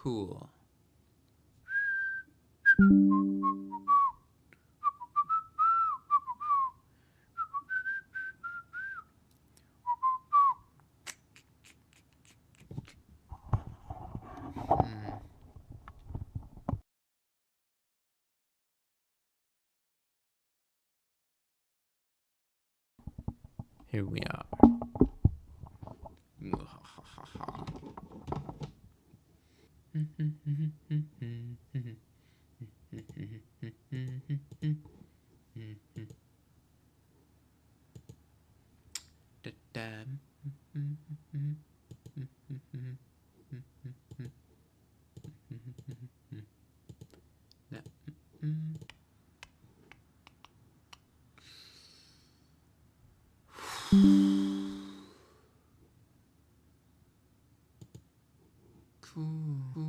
Cool. Here we are. Cool.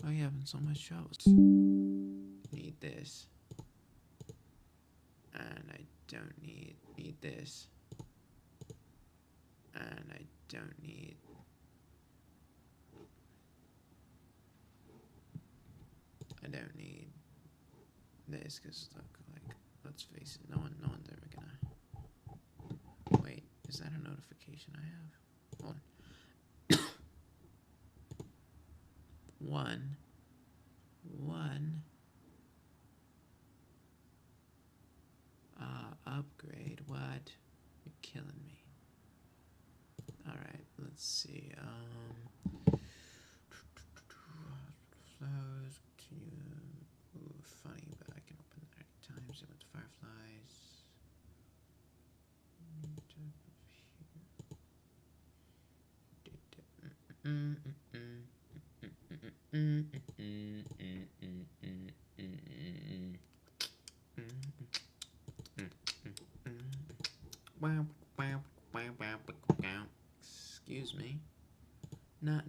Why are you having so much trouble? Need this. And I don't need this. And I don't need this, because look, like, let's face it, no one's ever gonna. Wait, is that a notification I have? Hold on. One. Upgrade. What? You're killing me. Alright, let's see. Flowers continue. Ooh, funny, but I can open that anytime. Same with fireflies. Excuse me. Nut.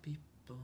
People.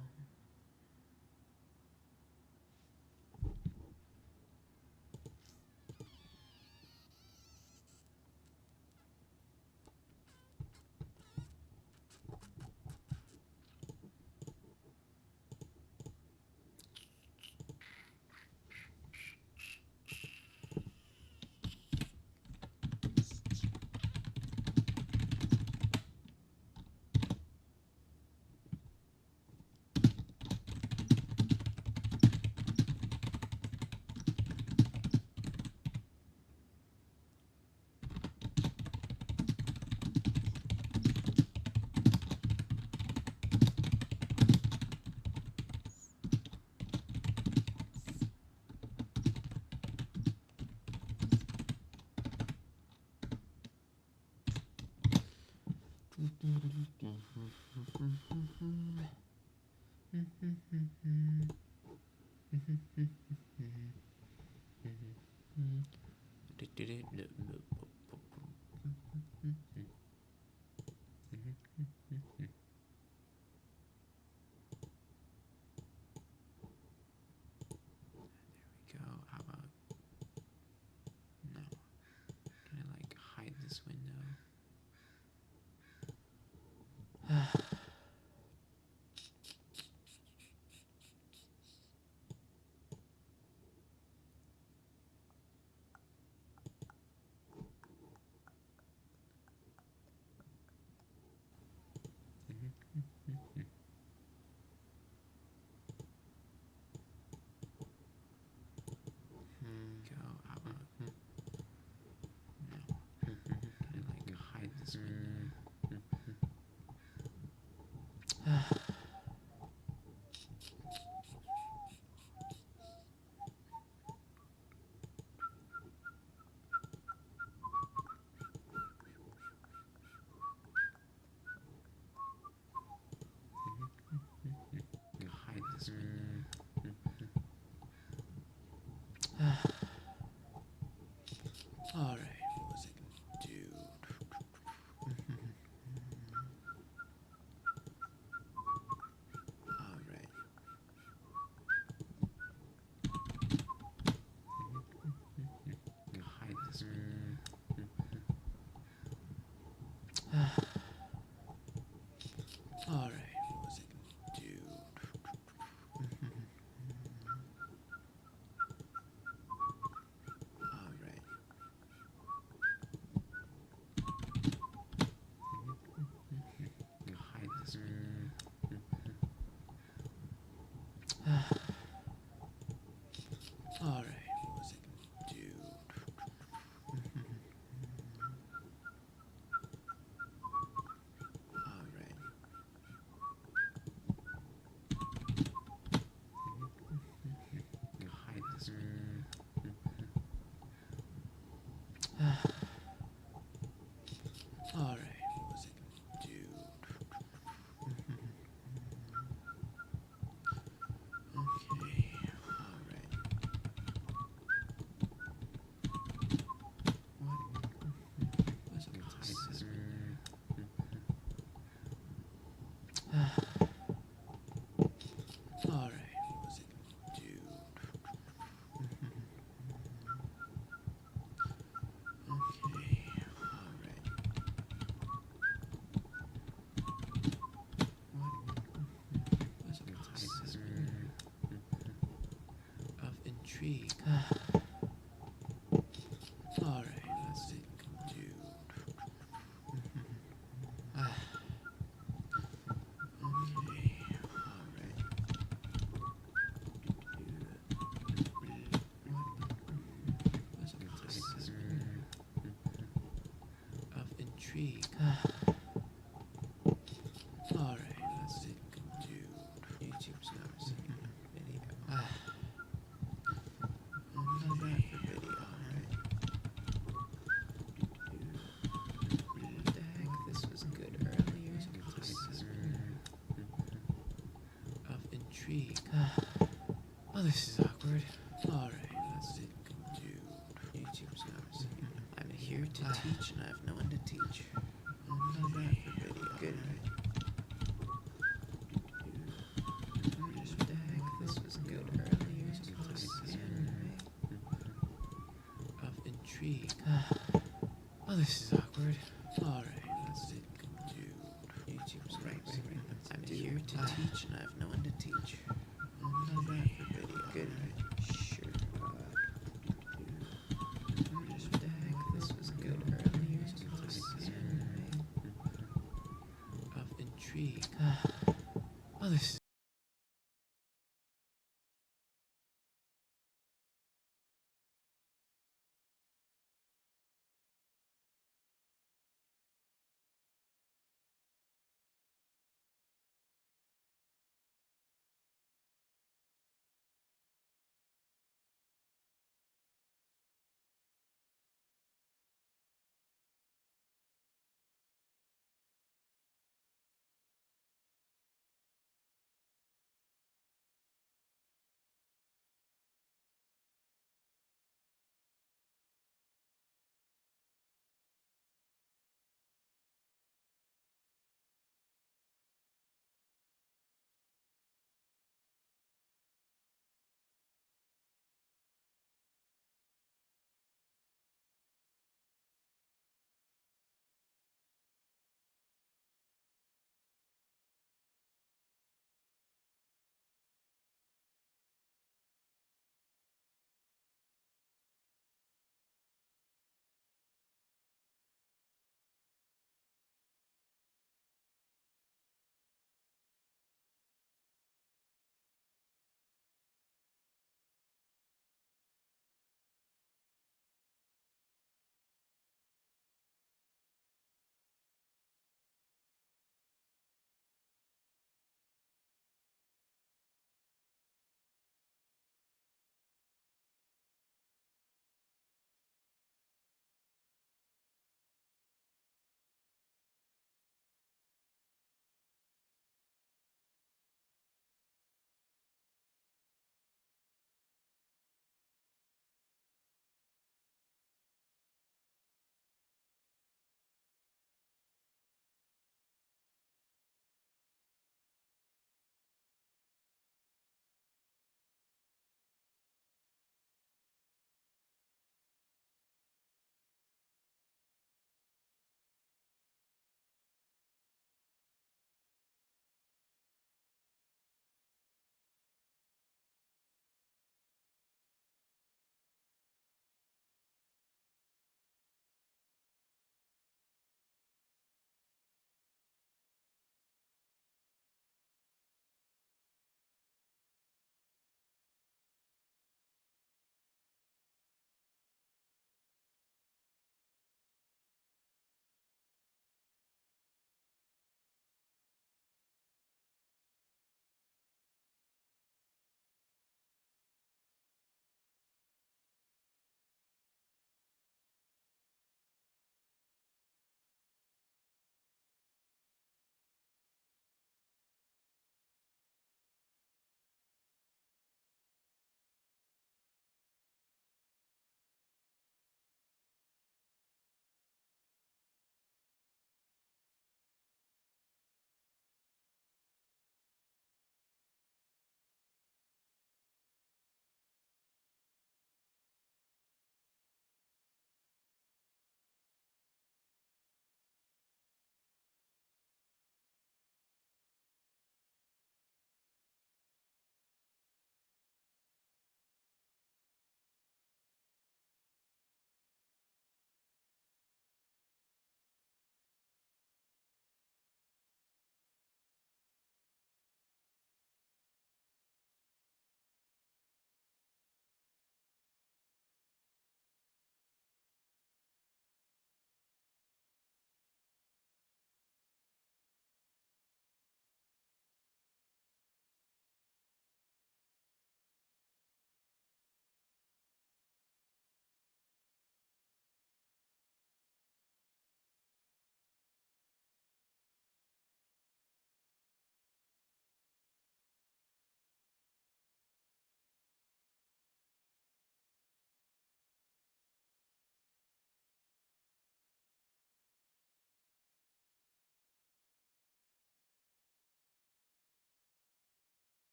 How about no? Can I like hide this window? Alright, what was I gonna do? Alright. Hide this window. Alright, what was I gonna do? Alright. Hide this window. Alright, what was I gonna do? Okay, alright. What was I gonna hide this window? Alright, what was I gonna do? Okay, alright. What was I gonna hide this window? Of intrigue. Alright, let's see what I can do. Okay, alright. What was I gonna hide this window? Of intrigue. Alright, let's see what I can do. YouTube's not receiving a video. Not bad for video, alright. What the heck? This was good earlier. This is of intrigue. Oh, this is awkward. Alright, let's see what I can do. YouTube's not receiving. I'm here to teach and I have no one to teach. Not bad for video. Good. What the heck? This was good earlier. This is anime of intrigue. Oh, this is awkward. Alright, let's see what I can do. YouTube's not receiving. I'm here to teach and I have no one to teach. Not bad for video. Good. Sure. What the heck? This was good earlier. This is anime of intrigue. Oh, this is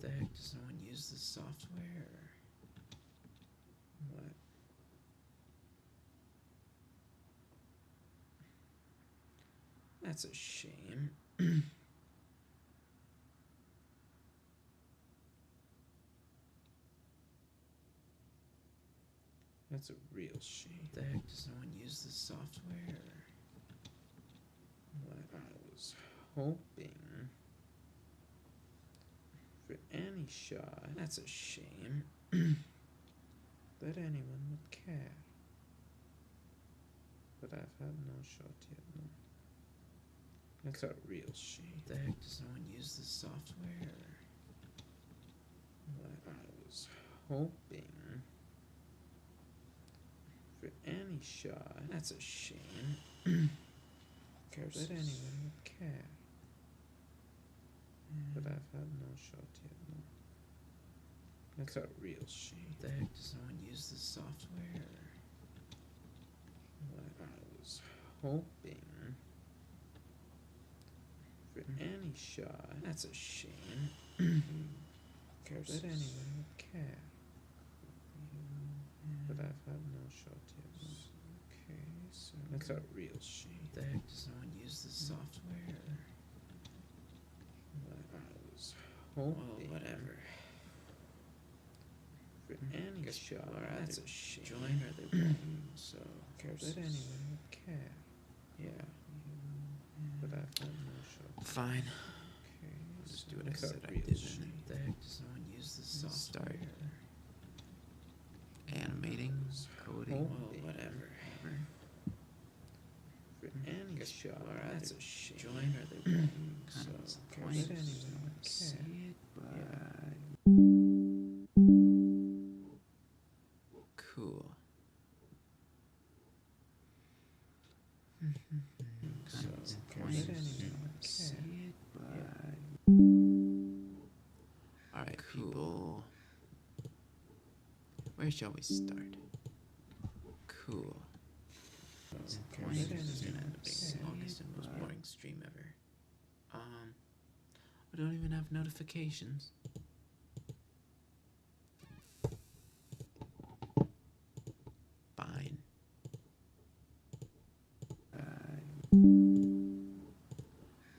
the heck, does no one use this software? What? That's a shame. That's a real shame. The heck, does no one use this software? What? I was hoping for any shot. That's a shame. That anyone would care. But I've had no shot yet, no. That's a real shame. The heck, does no one use this software? What? I was hoping for any shot. That's a shame. That anyone would care. But I've had no shot yet, no. That's a real shame. The heck, does no one use this software? What? I was hoping for any shot. That's a shame. That anyone would care. But I've had no shot yet, no. Okay, so that's a real shame. The heck, does no one use this software? What? I was hoping. Well, whatever. For any shot, that's a shame. Join or they won't. So, that anyone would care. Yeah. But I've had no shot. Fine. Okay, I'll just do what I said I did. The heck, does no one use this software? Start animating, coding, well, whatever. For any shot, that's a shame. Join or they won't. So, that anyone would care. See it, but cool. So, that anyone would care. See it, but alright, people. Where shall we start? Cool. This is gonna end up being the longest and most boring stream ever. I don't even have notifications. Fine.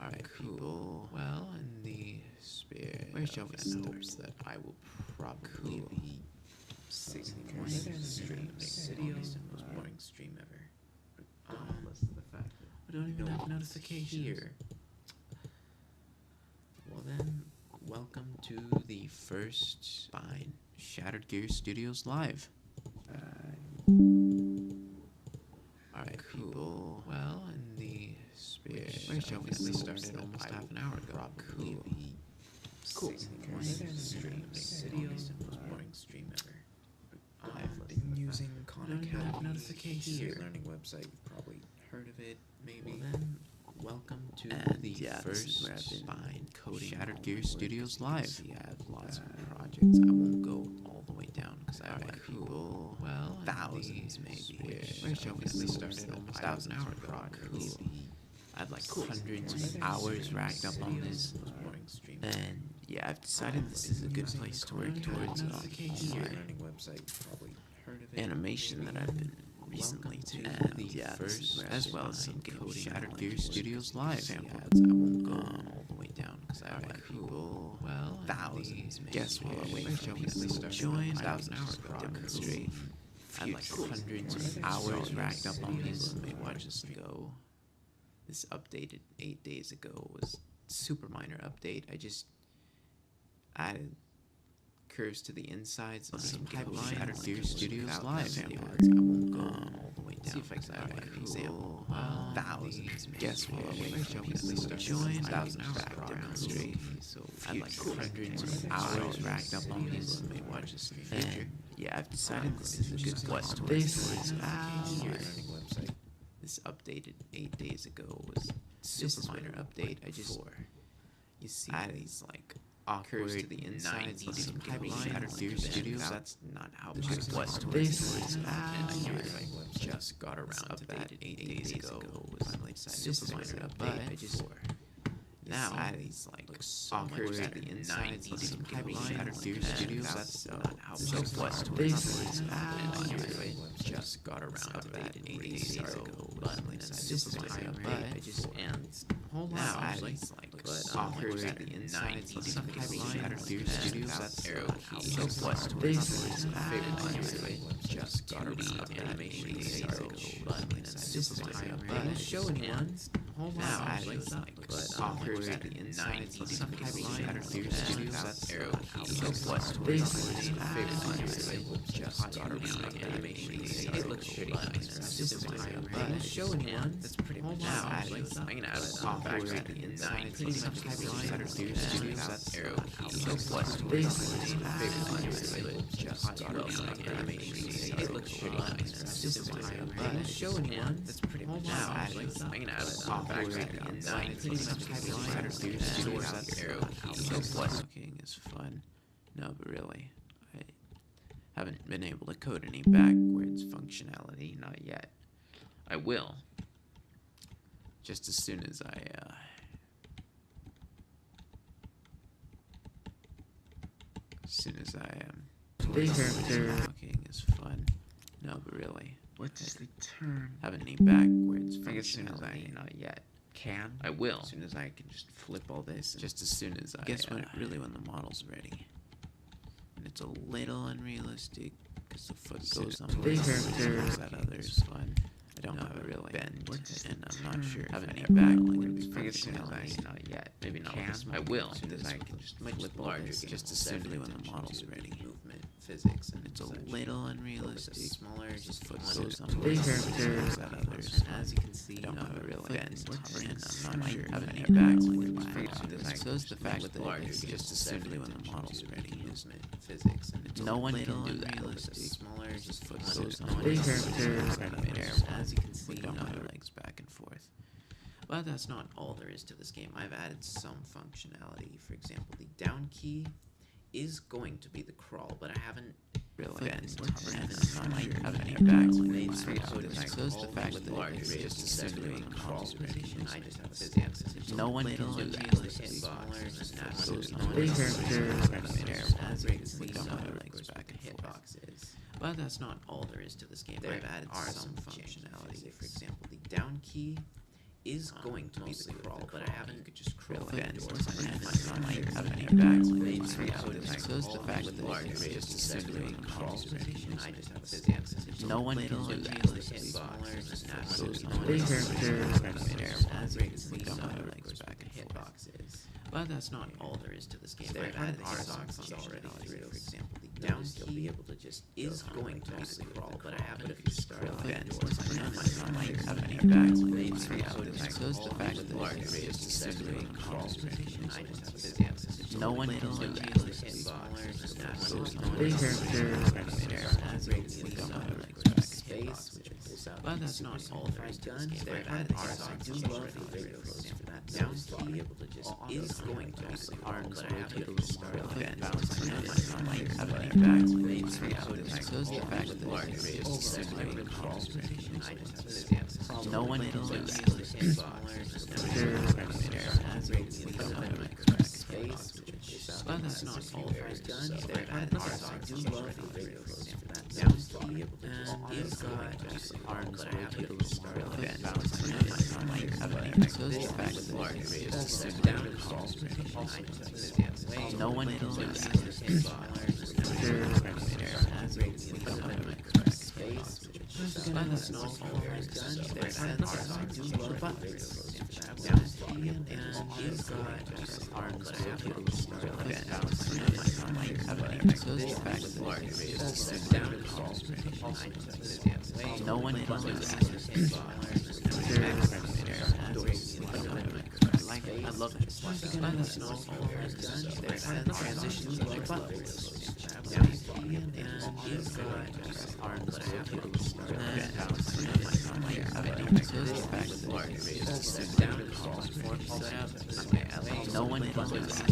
Alright, cool. Well, in the spirit, where shall we start? That I will probably be 60 morning stream, the longest and most boring stream ever. Regardless of the fact that I don't even have notifications here. Well then, welcome to the first Fine Shattered Gear Studios Live. Alright, cool. Well, in the spirit, where shall we started almost half an hour ago. Cool. Cool. Stream, the longest and most boring stream ever. I've been using Khan Academy notifications learning website. You've probably heard of it, maybe. Well then, welcome to the first Fine coding Shattered Gear Studios Live. I have lots of projects. I won't go all the way down because I have like people, well, thousands maybe. Where shall we started almost 1,000 hours ago. Cool. I had like hundreds of hours racked up on this. And yeah, I've decided this is a good place to work towards animation that I've been recently to. And yeah, first, as well as some coding Shattered Gear Studios Live samples. I won't go all the way down because I have like people, well, thousands. Guess what? Where shall we join 1,000 hours ago demonstrate? I had like hundreds of hours racked up on this. Let me watch this go. This updated 8 days ago was super minor update. I just added curves to the insides of some pipeline. Shattered Gear Studios Live samples. I won't go all the way down. See if I can have an example. Thousands. Guess what? Where shall we start? Join 1,000 hours back demonstrate. So I had like hundreds of hours racked up on this. Let me watch this in the future. Yeah, I've decided this is a good place to work. This website. This updated 8 days ago was super minor update. I just you see these like awkward to the insides of some pipeline Shattered Gear Studios. That's not how it was. This is and I just got around to that 8 days ago. Was super minor update. I just Now that is like awkward at the inside. Some heavy Shattered Gear Studios. That's not how so blessed with just got around to that 8 days ago. But super high up, but just and hold on. Now that is like awkward at the inside. Some heavy Shattered Gear Studios. That's not how so blessed with just got around to that 8 days ago. But super high up, but showing one. Hold now, on, like awkward at the inside. Some heavy Shattered Gear Studios. That's so blessed with just got around animation. It looks shitty. Super high up, but showing one. That's pretty much now. Hanging out at awkward at the inside. Pretty much heavy Shattered Gear Studios. That's so blessed with just got around animation. It looks shitty. Super high up, but showing one. That's pretty much now. Hanging out at Looking is fun. No, but really, I haven't been able to code any backwards functionality, not yet. I will. Just as soon as I Looking is fun. No, but really. What is the term? Haven't any backwards functionality, I guess as soon as I not yet. Can? I will. As soon as I can just flip all this. Just as soon as I guess when the model's ready. And it's a little unrealistic because the foot goes on that others fun. I don't have a really bend, and I'm not sure if any backlinks functionality not yet. Maybe not. I will. As soon as I can just flip larger. Just as soon as when the model's ready. Movement, physics, and it's a little unrealistic. Smaller, just foot goes on that others. As you can see, I don't have a real bend, and I'm not sure if any backlinks. So is the fact that it's just as soon as when the model's ready. Movement, physics, and it's no one can do that. Smaller, just foot goes on that as you can see, my legs back and forth. But that's not all there is to this game. I've added some functionality. For example, the down key is going to be the crawl, but I haven't really been so it's the fact that it's just a simple crawl position. I just have a physics. No one can do that. As you can see, my legs back and hitboxes. But that's not all there is to this game. I've added some functionality. For example, the down key is going to be the crawl, but I haven't. You could just crawl again. So it's the fact that it's just a simple crawl position. I just have a physics. No one can do that. As you can see, my legs back and hitboxes. But that's not all there is to this game. I've added some functionality. For example, the down key is going to be the crawl, but I haven't. If you start again, so it's the fact that it's just a simple crawl position. I just have physics. No one can do that. But that's not all there is to this game. I've added some functionality. For that down key is going to be the crawl, but I haven't. If you start again, so it's the fact that it's just a simple crawl position. I just have physics. No one can do that. But that's not all there is done. They've added some functionality for that down key is going to be the arms but I haven't even started again. So the fact that it's just down crawl position. No one can do that. But that's not all there is done. They've added some functionality. Down key is going to be the arms but I haven't even started again. So the fact that it's just down crawl position. No one can do that. I love it. But that's not all there is done. They've added transitions like buttons. Down key is going to be the arms but I haven't even started again. So the fact that it's just down crawl position. No one can do that.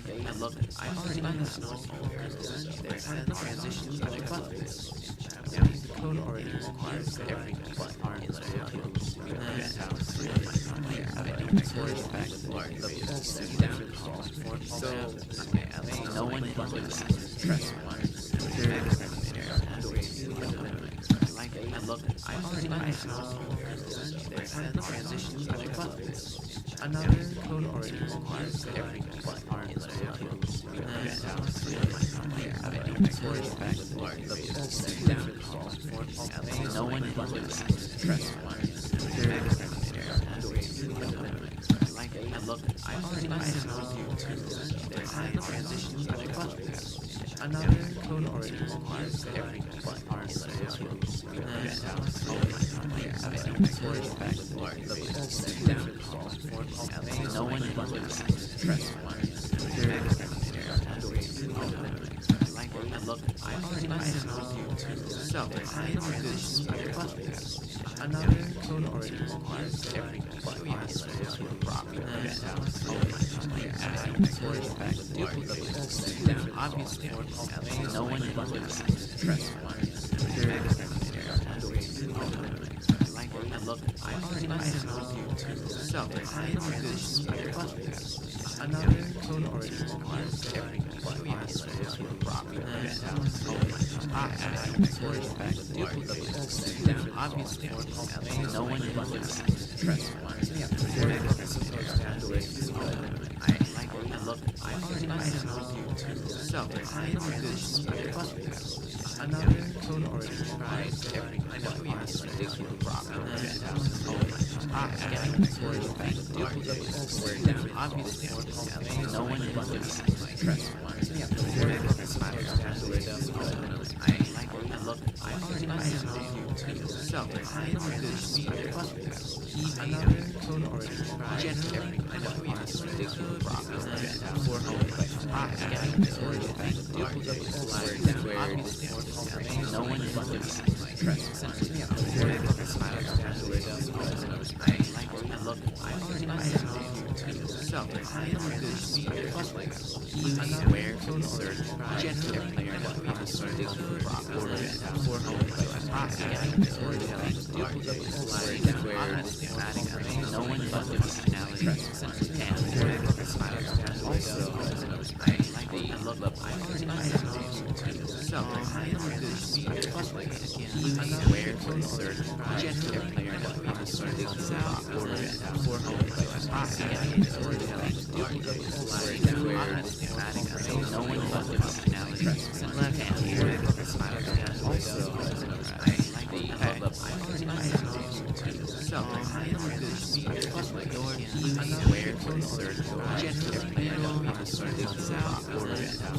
I love it. I already know that's not all there is done. They've added transitions like buttons. Down code already requires every but arm is no one influences. press one. I look, I already know transitions of a button. Another code already requires every but arm is No one influences. press one. I look, I already know transitions of a button. Another code already requires every but arm is No one influences. press one. I look, I already know so I know this button. Another code already requires every but arm is obviously No one influences. press one. I look, I already know so I know this button. Another code already requires every but arm is obviously No one influences. press one. I look, I already know so I know this button. Another code already requires every but arm is obviously No one influences. press one. I look, I already know so I know this button. Another code already requires every but arm is No one influences. press one. I look, I already know so I know this button. Where to insert generally No one influences. So I know this where to insert generally No one influences. left hand here. Also, so I know this where to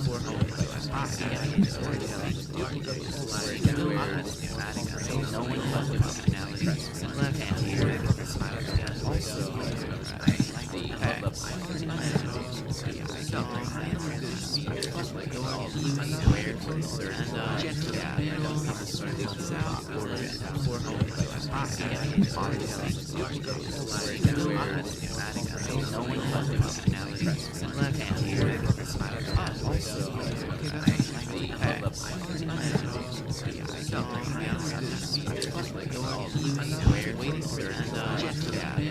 insert generally No one influences. left hand here. Also, where to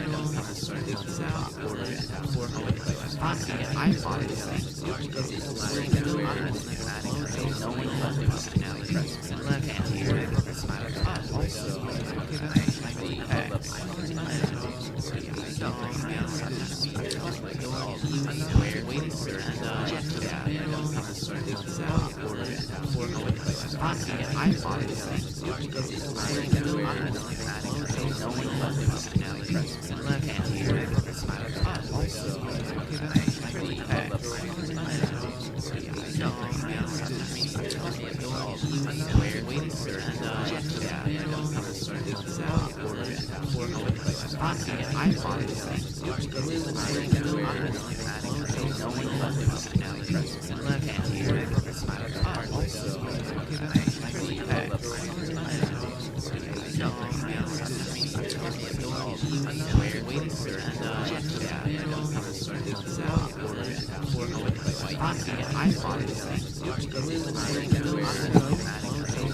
insert No one influences. left hand here. Also, No one influences. left hand here. Also, left hand here. Also, left hand here. Also,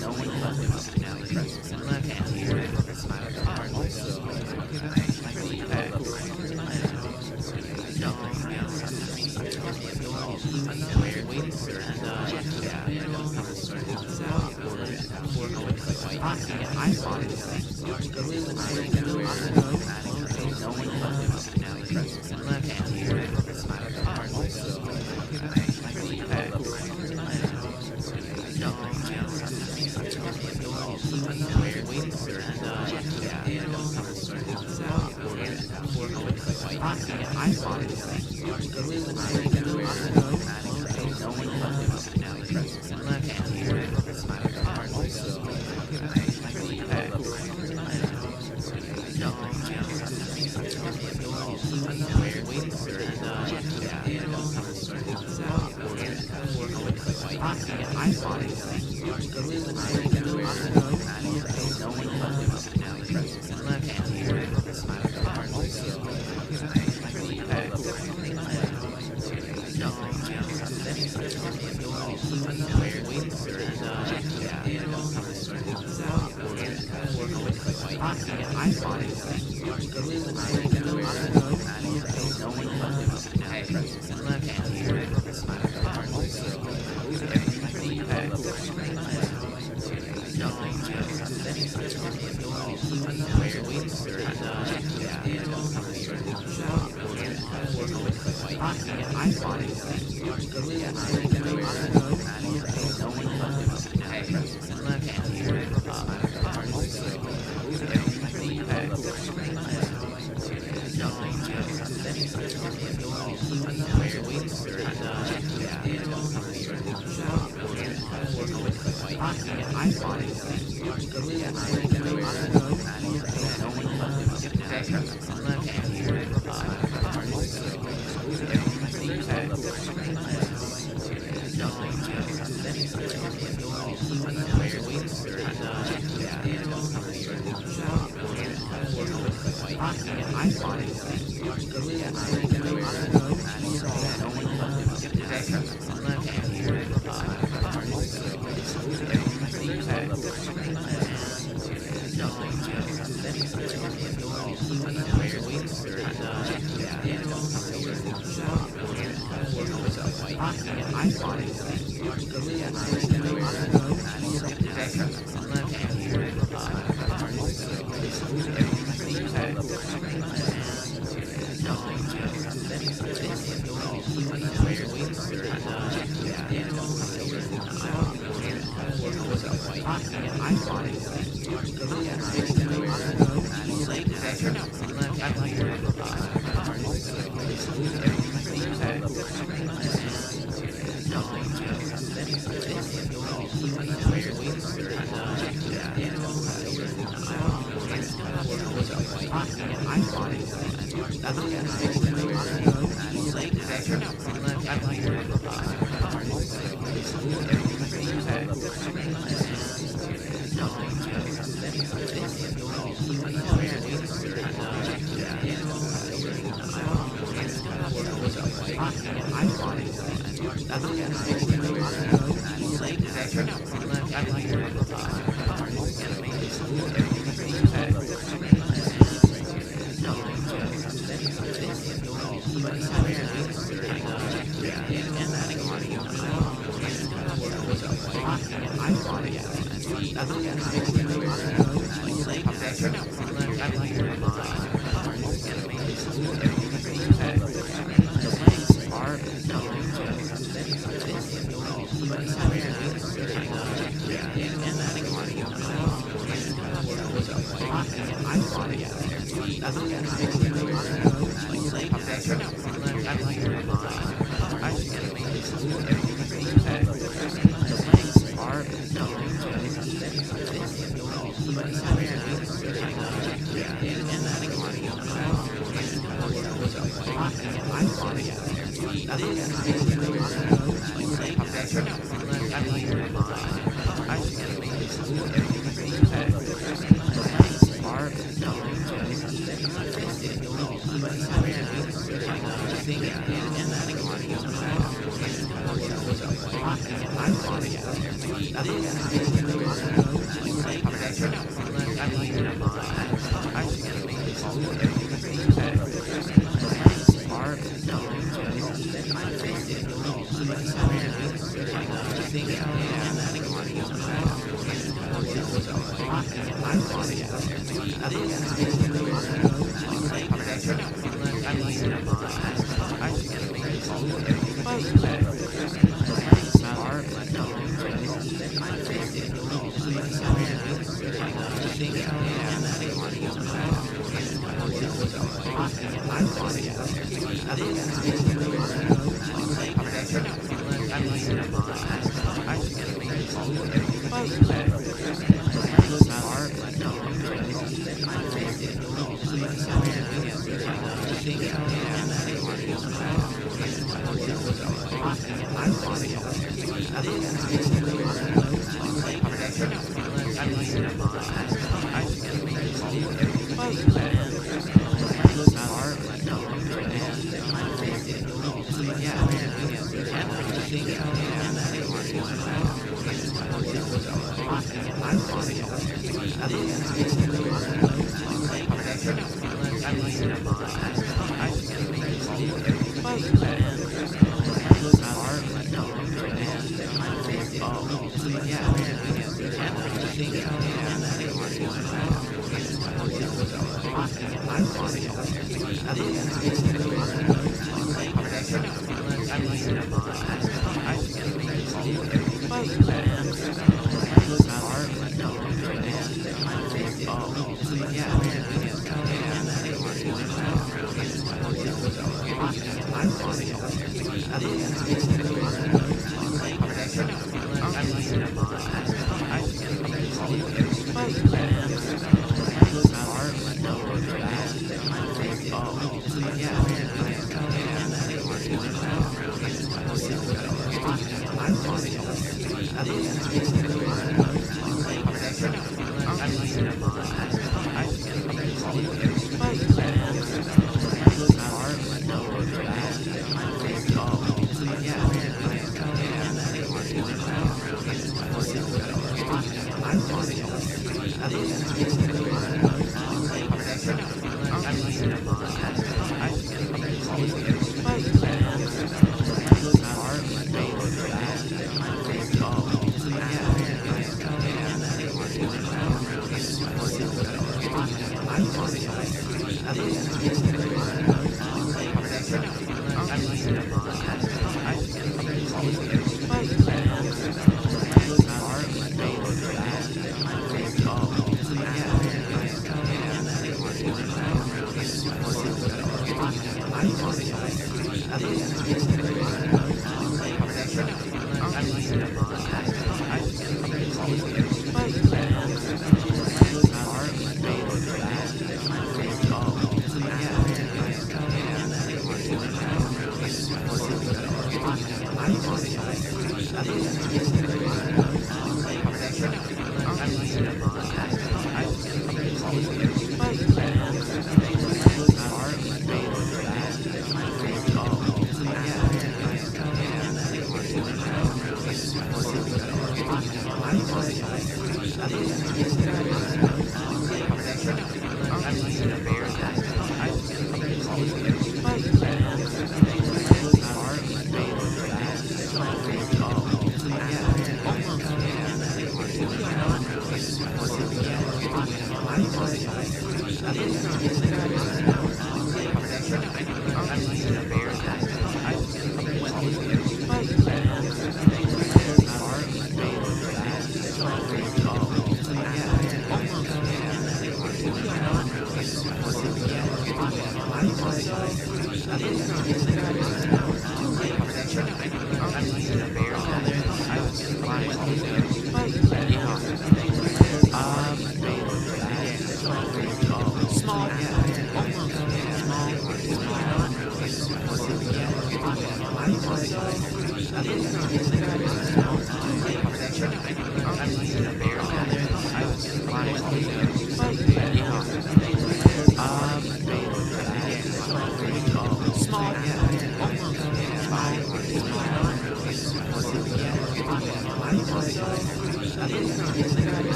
No one influences.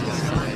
Small.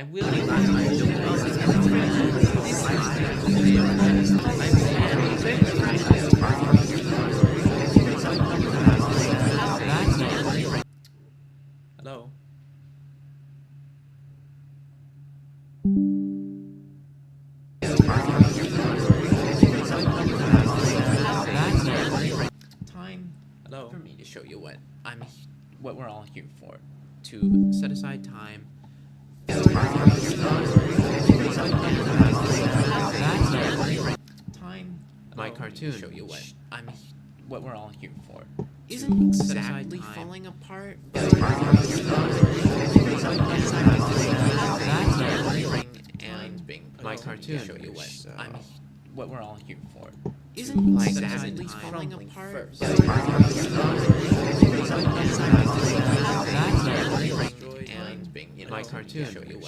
I will. Hello. Time for me to show you what we're all here for. To set aside time. Time. My cartoon. Show you what we're all here for. Isn't exactly falling apart. And my cartoon. Show you what we're all here for. Isn't exactly falling apart. And my cartoon. Show you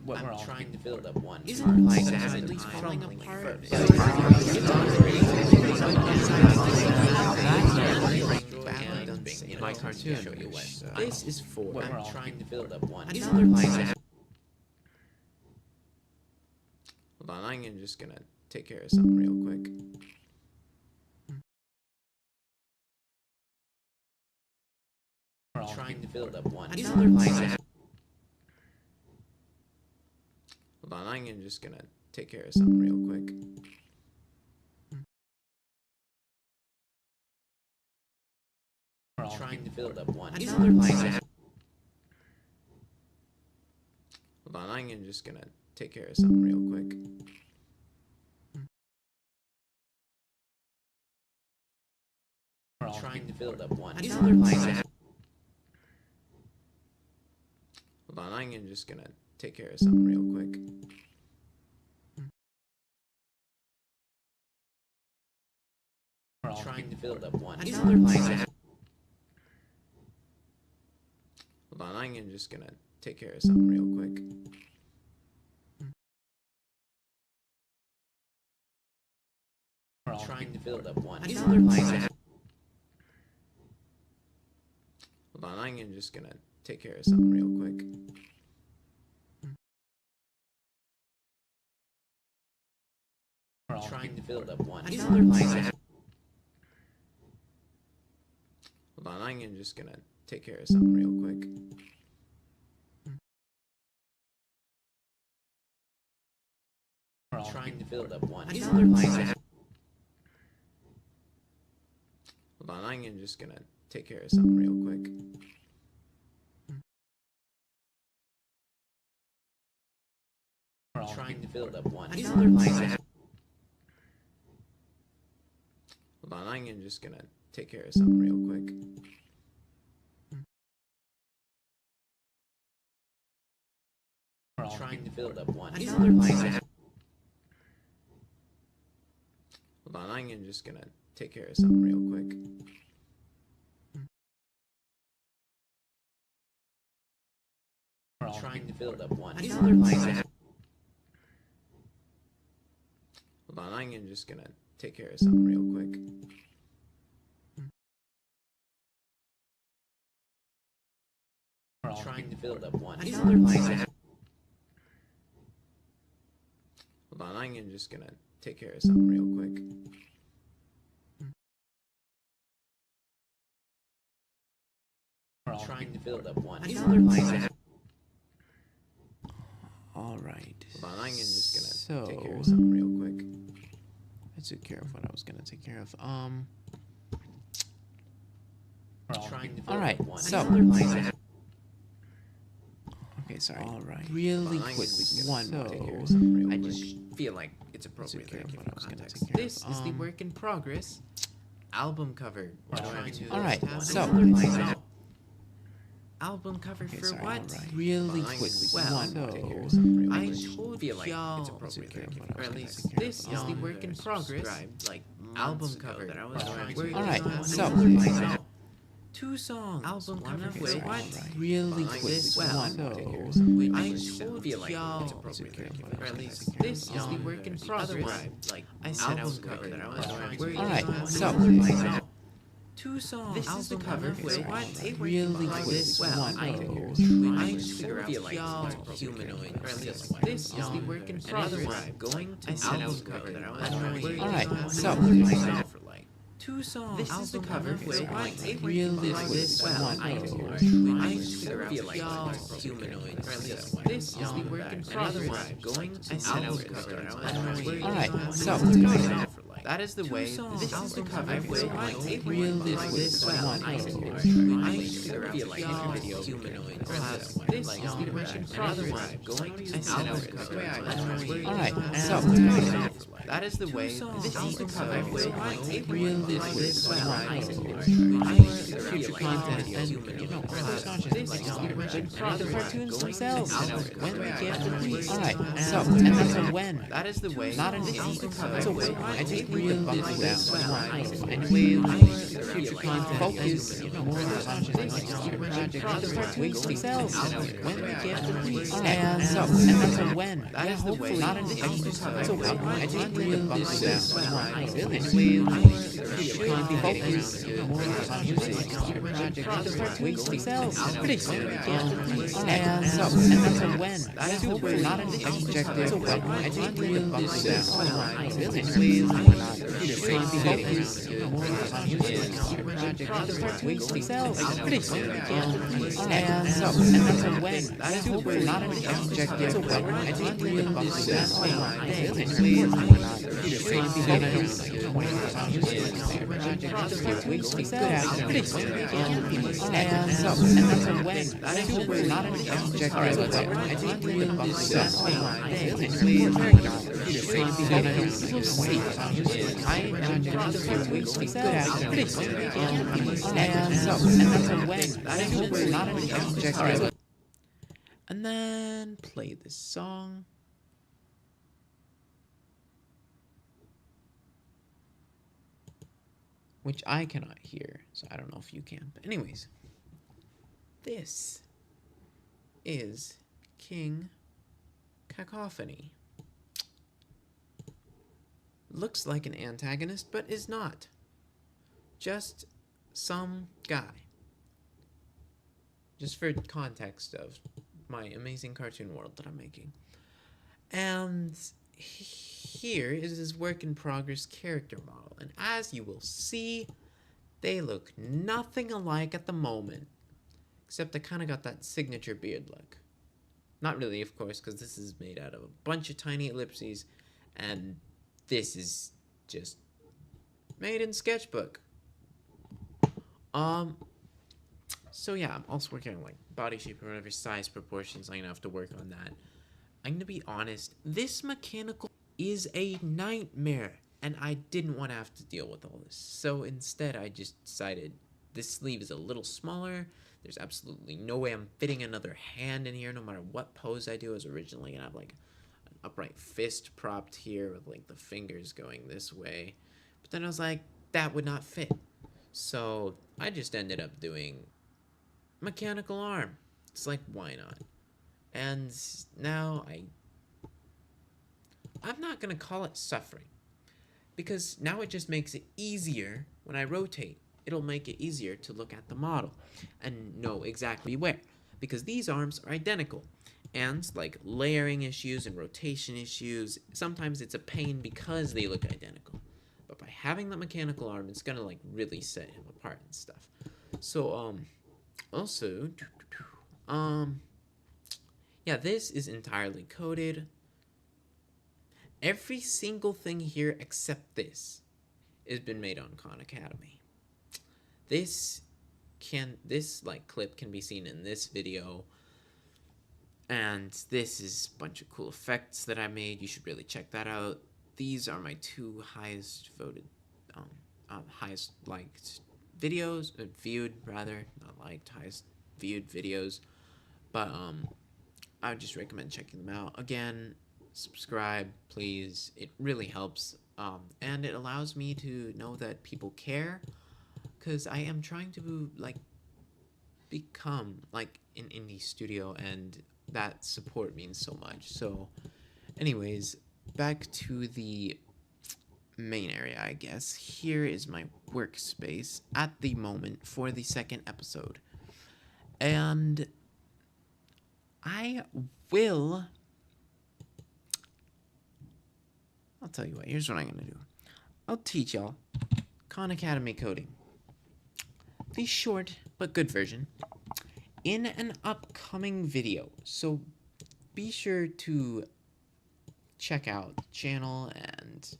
what we're all trying to build up one. Isn't exactly falling apart. My cartoon. Show you this is for what we're all trying to build up one. Hold on, I'm just gonna take care of something real quick. We're all trying to build up one. Hold on, I'm just gonna take care of something real quick. We're all trying to build up one. Hold on, I'm just gonna take care of something real quick. We're all trying to build up one. Hold on, I'm just gonna take care of something real quick. We're all trying to build up one. Hold on, I'm just gonna take care of something real quick. We're all trying to build up one. Hold on, I'm just gonna take care of something real quick. We're all trying to build up one. Hold on, I'm just gonna take care of something real quick. We're all trying to build up one. Hold on, I'm just gonna take care of something real quick. We're all trying to build up one. Hold on, I'm just gonna take care of something real quick. We're all trying to build up one. Hold on, I'm just gonna take care of something real quick. We're all trying to build up one. Hold on, I'm just gonna take care of something real quick. We're all trying to build up one. Hold on, I'm just gonna take care of something real quick. We're all trying to build up one. All right. Hold on, I'm just gonna take care of something real quick. I took care of what I was gonna take care of. We're all trying to build All right. up one. So. Okay, sorry. All right. Really Fine, quick so, one. I just feel like it's appropriate care to of give what I was gonna context. take care of. This is the work in progress album cover. All All right, right. so- Album cover Okay, for sorry. what? All right. Really Fine, quick well, one. I told feel like y'all, it's appropriate to give or at context. least Take care this of is the all work in the progress like album months ago cover that I was All trying right, to. all right, on so- another- two songs. Album One cover of for which what? really Fine, quick well, one. I told feel like y'all, it's appropriate to give or at context. least Take care this of is the all work in the progress. like I said album album cover cover that I was All trying right, to. so 2 songs. This is the cover for Wait, a what? really Like quick this? Well, one. I I figure out y'all humanoid. This is the work in progress. Going to I said album cover cover that I that was I Alright, so for like 2 songs. this is the cover for Wait, what? a really quick Well, one. I figure out y'all humanoid. This is the work in progress. Going to I said album cover cover that that I I was Alright, so That is the way. This is the cover for a really quick well. one. I figure out like y'all video humanoid. This This is the work in progress. Going to I said album cover cover that that I was alright, so That is the way. This is the cover for a really quick quick one. one. Future content and this is the work in The progress. cartoons themselves. When we get the piece. Alright, so and that's a when. That is the way. Not an This is the if. cover It's a for when. I just need to really buckle quick down. one. Find a way to Future content focus and more on your project. The cartoons themselves. When we get the piece. And so and that's a when. That is the way. Hopefully not an if. It's a when. I just need to buckle down. Really Future content focus more on your project. The cartoons themselves. Pretty soon we get the piece. And so and that's a when. Hopefully not an objective. It's a when. I just need to buckle down. Really focus more on your project. The cartoons themselves. Pretty soon we get the piece. And so and that's a when. Hopefully not an objective. It's a when. I just need to buckle down. Really focus more on your project. The cartoons themselves. Pretty soon we get the piece. And so and that's a when. Hopefully not an objective. It's a when. I just need to buckle down. We'll see. I imagine the cartoons themselves. Pretty soon we get the piece. And so and that's a when. Hopefully not an objective. And then play this song. Which I cannot hear, so I don't know if you can. But anyways, this is King Cacophony. Looks like an antagonist, but is not. Just some guy. Just for context of my amazing cartoon world that I'm making. And here is his work in progress character model. And as you will see, they look nothing alike at the moment. Except I kind of got that signature beard look. Not really, of course, because this is made out of a bunch of tiny ellipses. And this is just made in Sketchbook. So yeah, I'm also working on like body shape or whatever size proportions. I'm gonna have to work on that. I'm gonna be honest, this mechanical is a nightmare, and I didn't want to have to deal with all this. So instead, I just decided this sleeve is a little smaller. There's absolutely no way I'm fitting another hand in here, no matter what pose I do. I was originally gonna have like an upright fist propped here with like the fingers going this way, but then I was like, that would not fit. So I just ended up doing mechanical arm. It's like, why not? And now I'm not gonna call it suffering, because now it just makes it easier when I rotate. It'll make it easier to look at the model and know exactly where, because these arms are identical. And like layering issues and rotation issues, sometimes it's a pain because they look identical. But by having that mechanical arm, it's gonna like really set him apart and stuff. So also yeah, this is entirely coded. Every single thing here except this has been made on Khan Academy. This like clip can be seen in this video. And this is a bunch of cool effects that I made. You should really check that out. These are my two highest voted, highest liked videos, viewed rather, not liked, highest viewed videos. But I would just recommend checking them out. Again, subscribe, please. It really helps, and it allows me to know that people care, because I am trying to like become like an indie studio, and that support means so much. So anyways, back to the main area, I guess. Here is my workspace at the moment for the second episode. And I'll tell you what, here's what I'm going to do. I'll teach y'all Khan Academy coding. The short but good version in an upcoming video. So be sure to check out the channel, and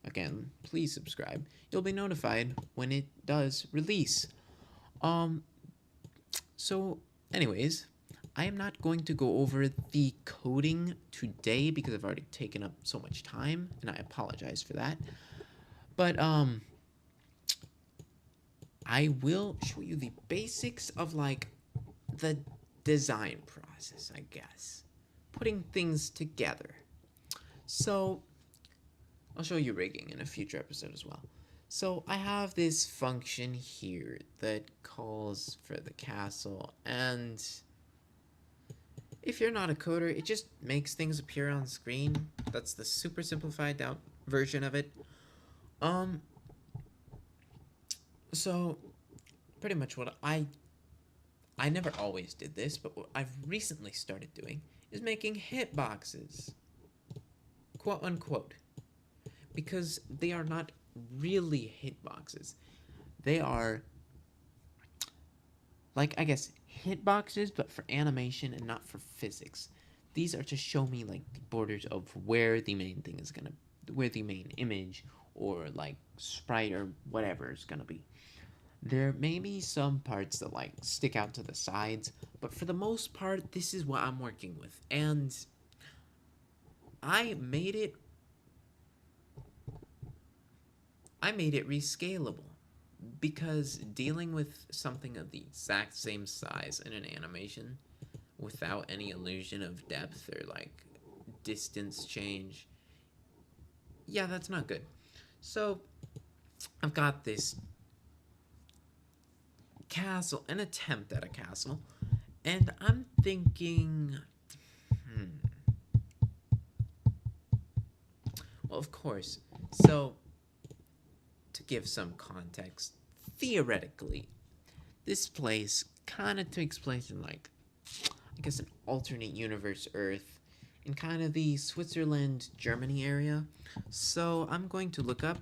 again, please subscribe. You'll be notified when it does release. So anyways, I am not going to go over the coding today because I've already taken up so much time, and I apologize for that. But I will show you the basics of like the design process, I guess. Putting things together. So I'll show you rigging in a future episode as well. So I have this function here that calls for the castle, and if you're not a coder, it just makes things appear on screen. That's the super simplified down version of it. So pretty much what I never always did this, but what I've recently started doing is making hitboxes, quote unquote, because they are not really hitboxes. They are like, I guess, hitboxes, but for animation and not for physics. These are to show me like the borders of where the main thing is gonna, where the main image or like sprite or whatever is gonna be. There may be some parts that like stick out to the sides, but for the most part, this is what I'm working with. And I made it rescalable because dealing with something of the exact same size in an animation without any illusion of depth or like distance change, yeah, that's not good. So I've got this castle, an attempt at a castle, and I'm thinking, well, of course, so to give some context, theoretically, this place kind of takes place in like, I guess, an alternate universe Earth in kind of the Switzerland, Germany area. So I'm going to look up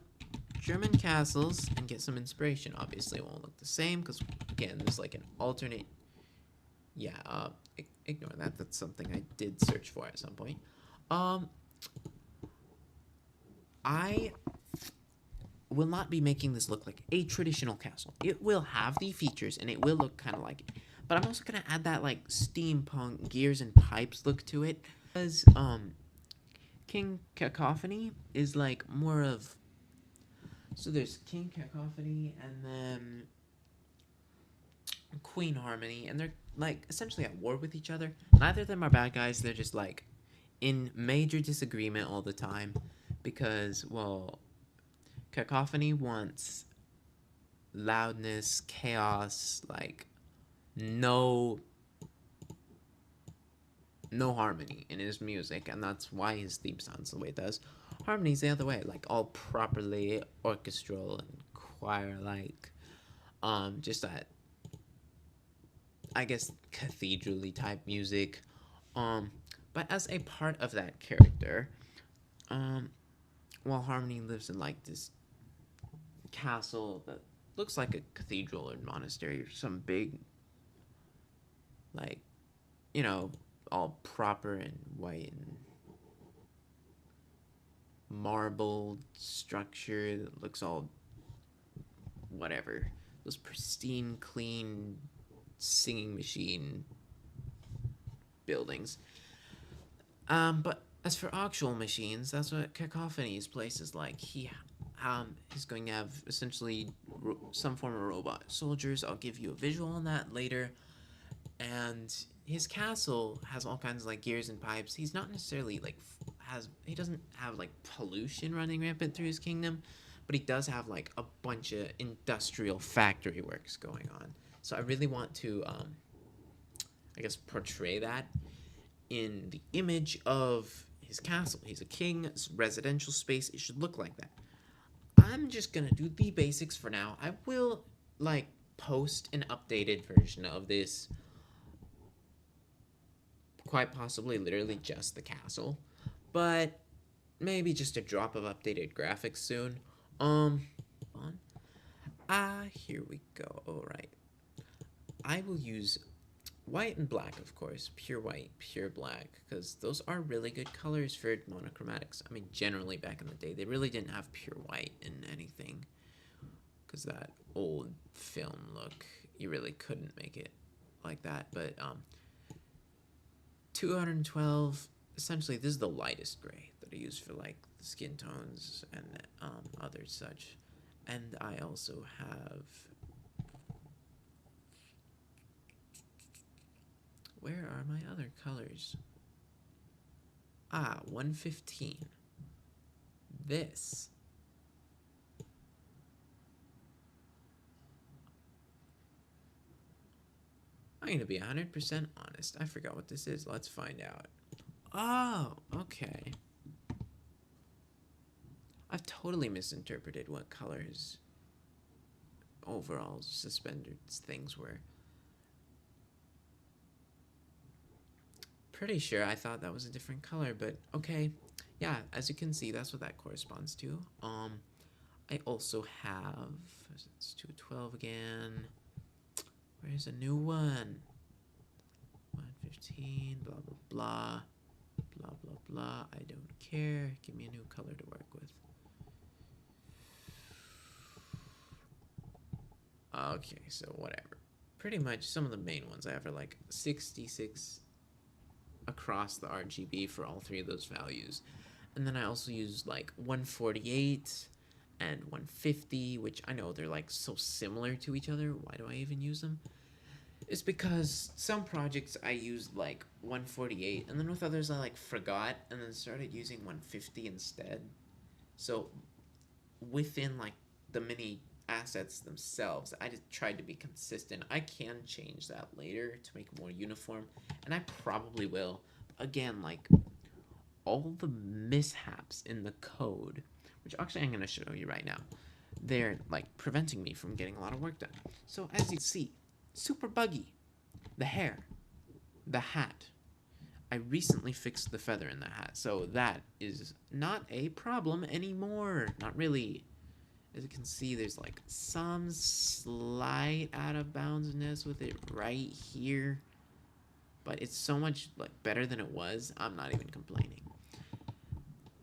German castles and get some inspiration. Obviously, it won't look the same because, again, there's like an alternate. Yeah, ignore that. That's something I did search for at some point. I will not be making this look like a traditional castle. It will have the features and it will look kind of like it. But I'm also going to add that like steampunk gears and pipes look to it. Because King Cacophony is like more of... So there's King Cacophony and then Queen Harmony. And they're like essentially at war with each other. Neither of them are bad guys. They're just like in major disagreement all the time. Because, well, Cacophony wants loudness, chaos, like no harmony in his music, and that's why his theme sounds the way it does. Harmony's the other way, like all properly orchestral and choir-like, just that, I guess, cathedral-y type music, but as a part of that character, while Harmony lives in like this castle that looks like a cathedral or monastery or some big, like, you know, all proper and white and marble structure that looks all whatever. Those pristine, clean, singing machine buildings. But as for actual machines, that's what Cacophony's place is like. He's going to have essentially some form of robot soldiers. I'll give you a visual on that later. And his castle has all kinds of like gears and pipes. He's not necessarily like he doesn't have like pollution running rampant through his kingdom, but he does have like a bunch of industrial factory works going on. So I really want to, I guess, portray that in the image of his castle. He's a king's residential space. It should look like that. I'm just gonna do the basics for now. I will, like, post an updated version of this. Quite possibly literally just the castle. But maybe just a drop of updated graphics soon. Fun. Here we go. Alright. I will use white and black, of course. Pure white, pure black. Because those are really good colors for monochromatics. I mean, generally back in the day, they really didn't have pure white in anything. Because that old film look, you really couldn't make it like that. But, 212, essentially, this is the lightest gray that I use for, like, the skin tones and other such. And I also have... Where are my other colors? 115. This. I'm going to be 100% honest. I forgot what this is. Let's find out. Oh, okay. I've totally misinterpreted what colors overall suspenders things were. Pretty sure I thought that was a different color, but okay. Yeah, as you can see, that's what that corresponds to. I also have, it's 212 again. Where's a new one? 115, blah, blah, blah. Blah, blah, blah. I don't care. Give me a new color to work with. Okay, so whatever. Pretty much some of the main ones I have are like 66 across the RGB for all three of those values. And then I also use like 148 and 150, which I know they're like so similar to each other. Why do I even use them? It's because some projects I used like 148, and then with others I like forgot and then started using 150 instead. So within like the mini assets themselves, I just tried to be consistent. I can change that later to make it more uniform, and I probably will. Again, like all the mishaps in the code, which actually I'm going to show you right now, they're like preventing me from getting a lot of work done. So as you see, super buggy. The hair, the hat. I recently fixed the feather in the hat, so that is not a problem anymore. Not really. As you can see, there's like some slight out of boundsness with it right here, but it's so much like better than it was. I'm not even complaining.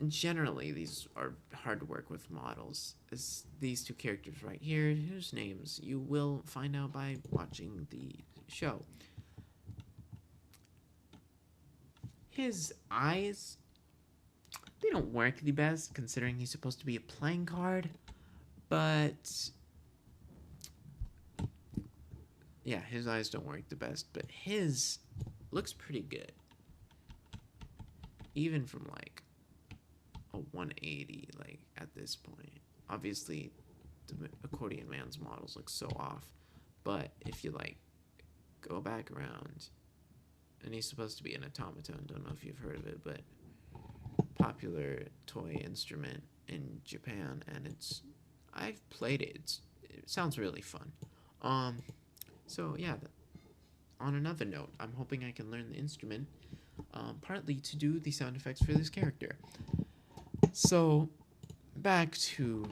Generally, these are hard to work with models. It's these two characters right here, whose names you will find out by watching the show. His eyes, they don't work the best considering he's supposed to be a playing card, but yeah, his eyes don't work the best, but his looks pretty good. Even from like a 180, like at this point. Obviously, the Accordion Man's models look so off, but if you like go back around, and he's supposed to be an automaton, don't know if you've heard of it, but popular toy instrument in Japan, and I've played it. It sounds really fun. So yeah, on another note, I'm hoping I can learn the instrument, partly to do the sound effects for this character. So, back to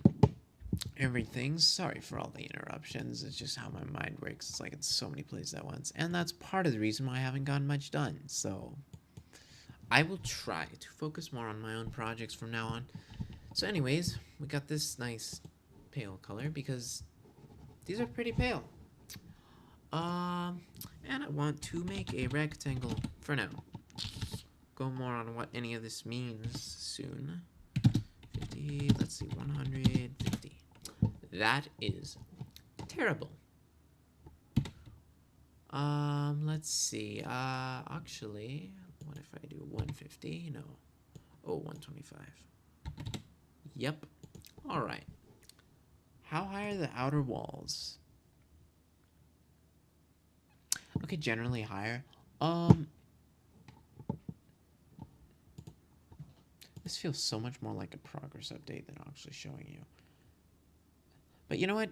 everything. Sorry for all the interruptions. It's just how my mind works. It's like it's so many places at once. And that's part of the reason why I haven't gotten much done. So, I will try to focus more on my own projects from now on. So anyways, we got this nice pale color because these are pretty pale. And I want to make a rectangle for now. Go more on what any of this means soon. 50, let's see, 150. That is terrible. Let's see. Actually, what if I do 150? No. Oh, 125. Yep. All right. How high are the outer walls? Okay, generally higher. This feels so much more like a progress update than actually showing you. But you know what?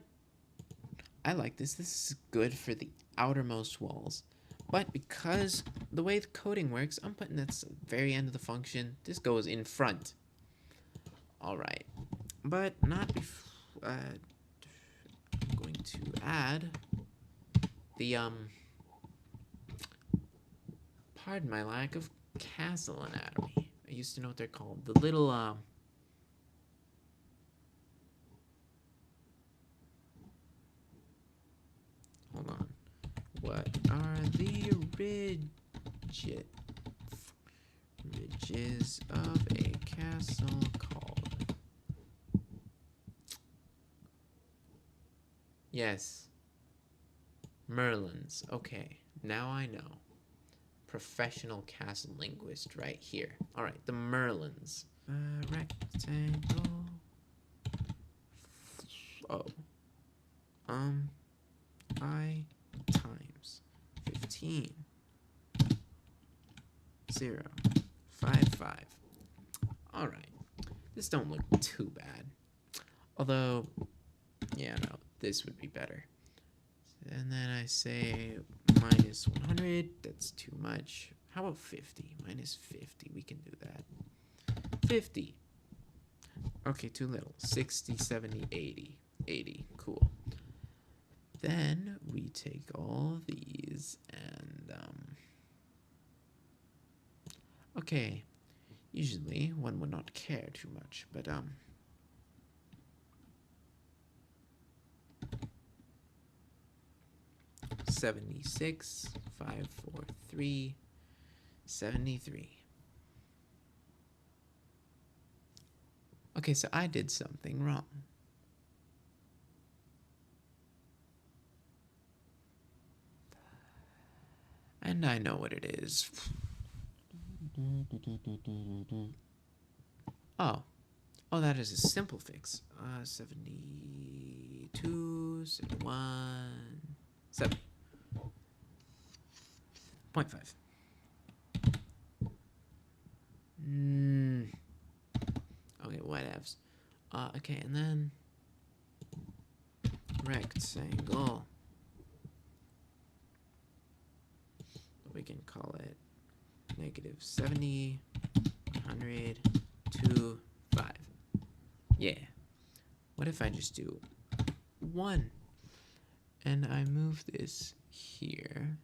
I like this. This is good for the outermost walls. But because the way the coding works, I'm putting this at the very end of the function. This goes in front. Alright. But not before... I'm going to add the, pardon my lack of castle anatomy. I used to know what they're called. The little, hold on. What are the ridges of a castle called? Yes. Merlins. Okay, now I know. Professional castle linguist right here. Alright, the Merlins. Rectangle. Oh. I times 15. 0. 5, 5. Alright. This don't look too bad. Although, yeah, no, this would be better. And then I say minus 100. That's too much. How about 50? Minus 50. We can do that. 50. Okay, too little. 60, 70, 80. 80. Cool. Then we take all these and, okay. Usually one would not care too much, but, 76, 543, 73. Okay, so I did something wrong. And I know what it is. Oh. Oh, that is a simple fix. 72, 71, 7. 0.5. Okay, whatevs. Okay, and then rectangle. We can call it negative 70, 100, 2, 5. Yeah. What if I just do 1? And I move this here.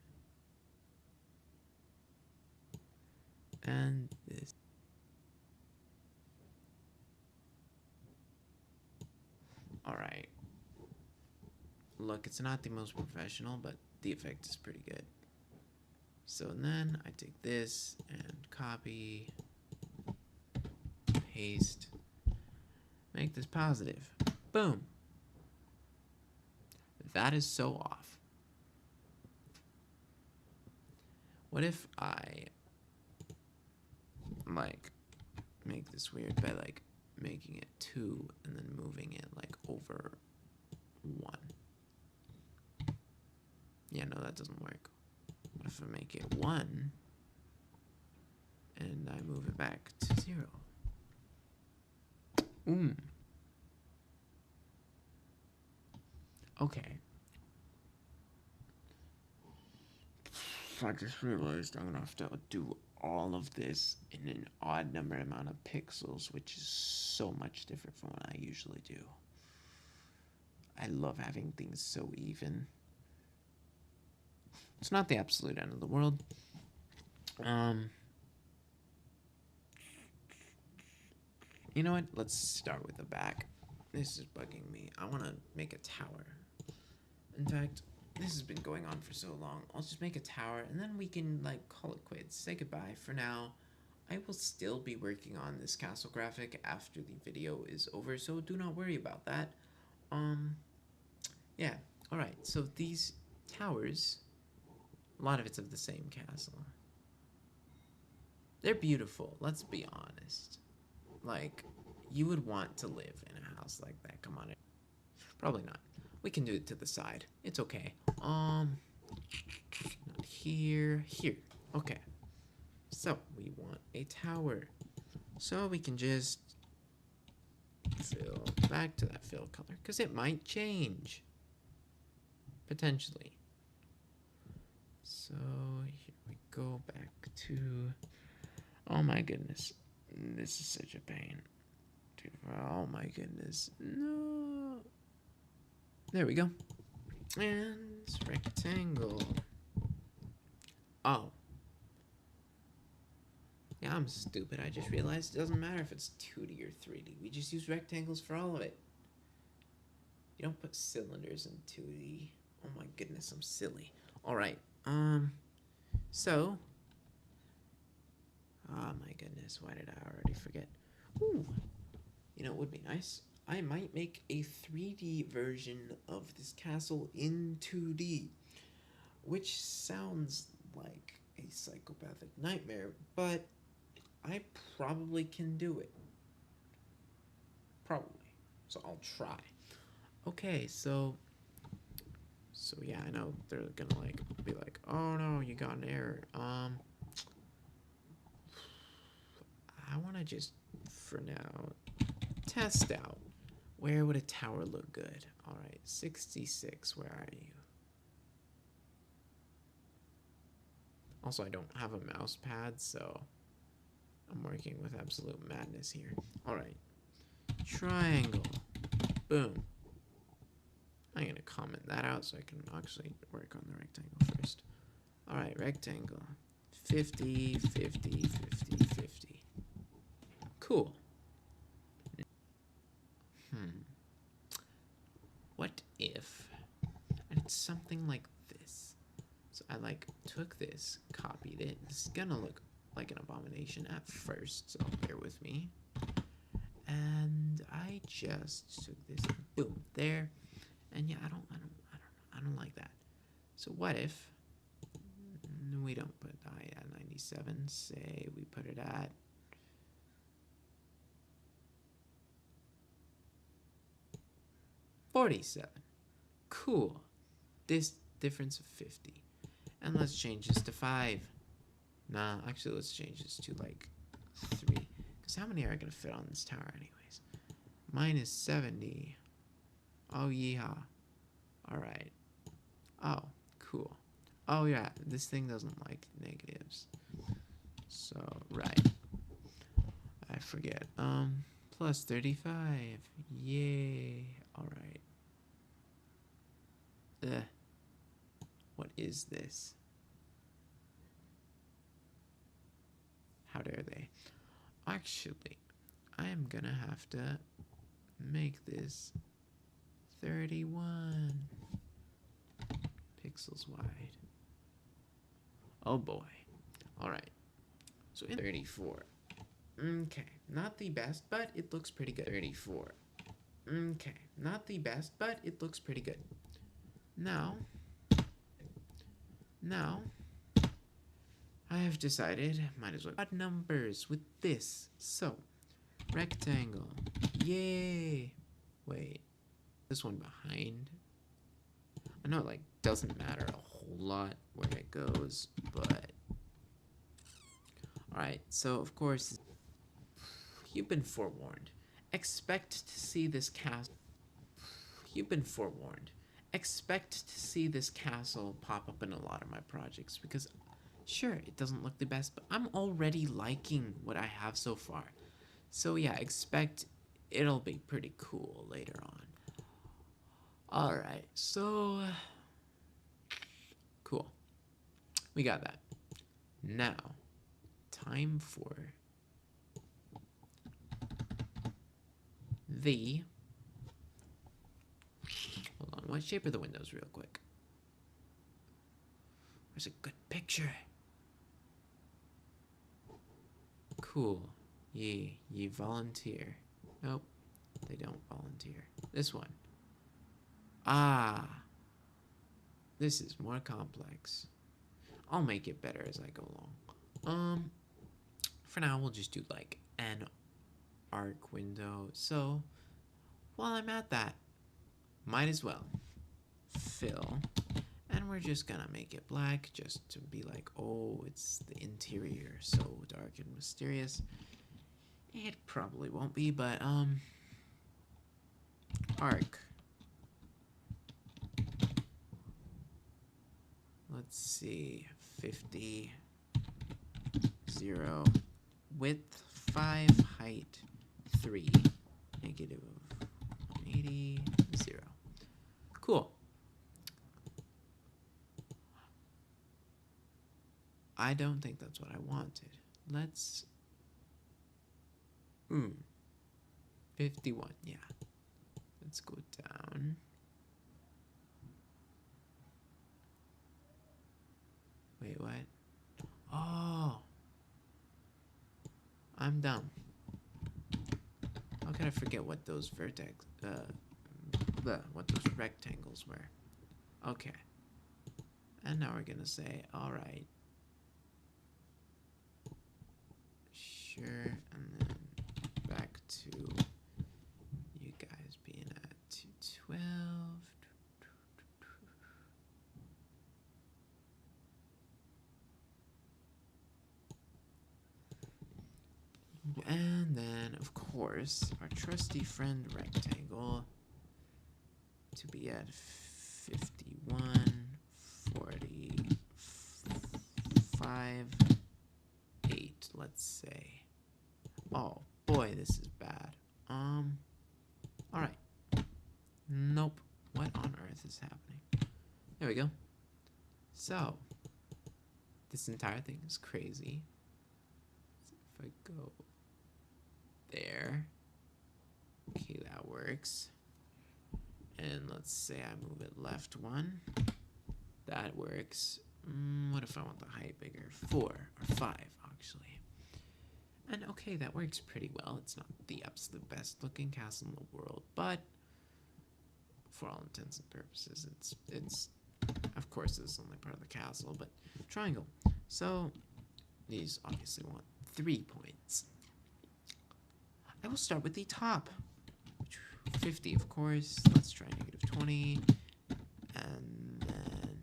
And this. Alright. Look, it's not the most professional, but the effect is pretty good. So then I take this and copy, paste, make this positive. Boom. That is so off. What if I, like, make this weird by, like, making it 2 and then moving it, like, over 1? Yeah, no, that doesn't work. What if I make it 1 and I move it back to 0? Okay. I just realized I'm gonna have to do all of this in an odd number amount of pixels, which is so much different from what I usually do. I love having things so even. It's not the absolute end of the world. You know what? Let's start with the back. This is bugging me. I want to make a tower. In fact, this has been going on for so long. I'll just make a tower, and then we can, like, call it quits. Say goodbye for now. I will still be working on this castle graphic after the video is over, so do not worry about that. Yeah. Alright, so these towers, a lot of it's of the same castle. They're beautiful, let's be honest. Like, you would want to live in a house like that. Come on. Probably not. We can do it to the side. It's okay. Not here. Here. Okay. So, we want a tower. So we can just fill back to that fill color, because it might change. Potentially. So here we go back to, oh my goodness, this is such a pain. Dude, oh my goodness, no. There we go. And rectangle. Oh. Yeah, I'm stupid. I just realized it doesn't matter if it's 2D or 3D. We just use rectangles for all of it. You don't put cylinders in 2D. Oh my goodness, I'm silly. Alright, so. Oh my goodness, why did I already forget? Ooh, you know, it would be nice. I might make a 3D version of this castle in 2D. Which sounds like a psychopathic nightmare, but I probably can do it. Probably. So I'll try. Okay, so yeah, I know they're gonna like be like, oh no, you got an error. I wanna just for now test out where would a tower look good. Alright, 66, where are you? Also, I don't have a mouse pad, so I'm working with absolute madness here. Alright. Triangle. Boom. I'm going to comment that out so I can actually work on the rectangle first. Alright, rectangle. 50, 50, 50, 50. Cool. What if I did something like this? So I like took this, copied it. This is gonna look like an abomination at first, so bear with me. And I just took this, boom, there. And yeah, I don't like that. So what if we don't put the height at 97? Say we put it at 47. Cool. This difference of 50. And let's change this to 5. Nah, actually, let's change this to like 3. Because how many are going to fit on this tower, anyways? Minus 70. Oh, yeehaw. Alright. Oh, cool. Oh, yeah, this thing doesn't like negatives. So, right. I forget. Plus 35. Yay. Alright. What is this? How dare they? Actually, I am gonna have to make this 31 pixels wide. Oh boy. Alright. So in 34. Okay. Not the best, but it looks pretty good. 34. Okay. Not the best, but it looks pretty good. Now, I have decided, might as well add numbers with this. So, rectangle. Yay. Wait. This one behind. I know it like doesn't matter a whole lot where it goes, but alright, so of course you've been forewarned. Expect to see this castle. You've been forewarned. Expect to see this castle pop up in a lot of my projects because sure, it doesn't look the best, but I'm already liking what I have so far. So yeah, expect it'll be pretty cool later on. Alright, so cool. We got that. Now, time for the... Hold on, what shape are the windows real quick? Where's a good picture? Cool. Ye volunteer. Nope, they don't volunteer. This one. Ah. This is more complex. I'll make it better as I go along. For now, we'll just do like an arc window. So, while I'm at that, might as well fill. And we're just gonna make it black just to be like, oh, it's the interior, so dark and mysterious. It probably won't be, but arc. Let's see, 50, 0, width 5, height 3, negative 180, 0. Cool. I don't think that's what I wanted. Let's 51, yeah. Let's go down. Wait, what? Oh, I'm dumb. How could I forget what those what those rectangles were? Okay. And now we're gonna say, all right. Sure, and then back to you guys being at 212. And then, of course, our trusty friend rectangle to be at 51, 45, 8, let's say. Oh boy, this is bad. Alright. Nope. What on earth is happening? There we go. So, this entire thing is crazy. If I go there, okay, that works. And let's say I move it left 1. That works. What if I want the height bigger? 4 or 5, actually. And okay, that works pretty well. It's not the absolute best looking castle in the world, but for all intents and purposes, it's of course it's only part of the castle, but triangle. So these obviously want 3 points. I will start with the top. 50, of course. Let's try negative 20. And then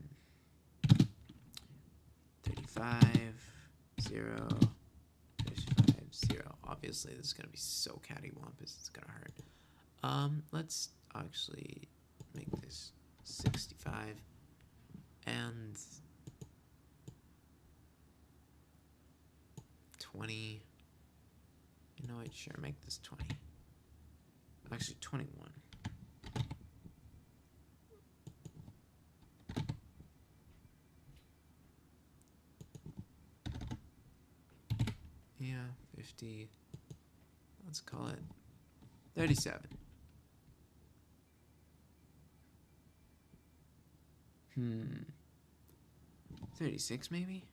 35, 0, 35, 0. Obviously, this is going to be so cattywampus, it's going to hurt. Let's actually make this 65. And 20. You know what? Sure, make this 20. Actually, 21. Yeah, 50. Let's call it 37. 36 maybe?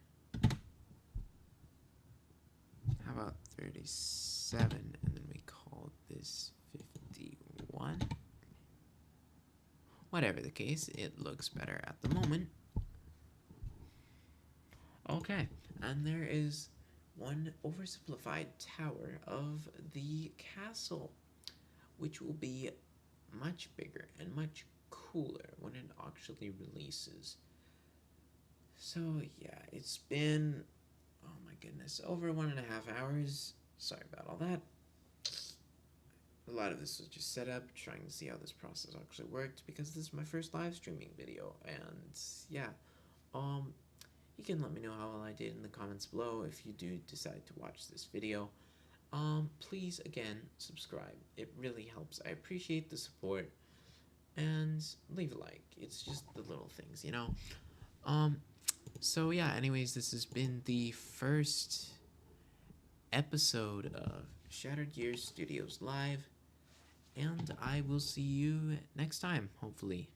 How about 37 and then we call this 51? Whatever the case, it looks better at the moment. Okay, and there is one oversimplified tower of the castle, which will be much bigger and much cooler when it actually releases. So yeah, it's been, oh my goodness, over 1.5 hours. Sorry about all that. A lot of this was just set up, trying to see how this process actually worked, because this is my first live streaming video, and yeah, you can let me know how well I did in the comments below if you do decide to watch this video. Please, again, subscribe. It really helps. I appreciate the support, and leave a like. It's just the little things, you know? So yeah, anyways, this has been the first episode of Shattered Gears Studios Live, and I will see you next time, hopefully.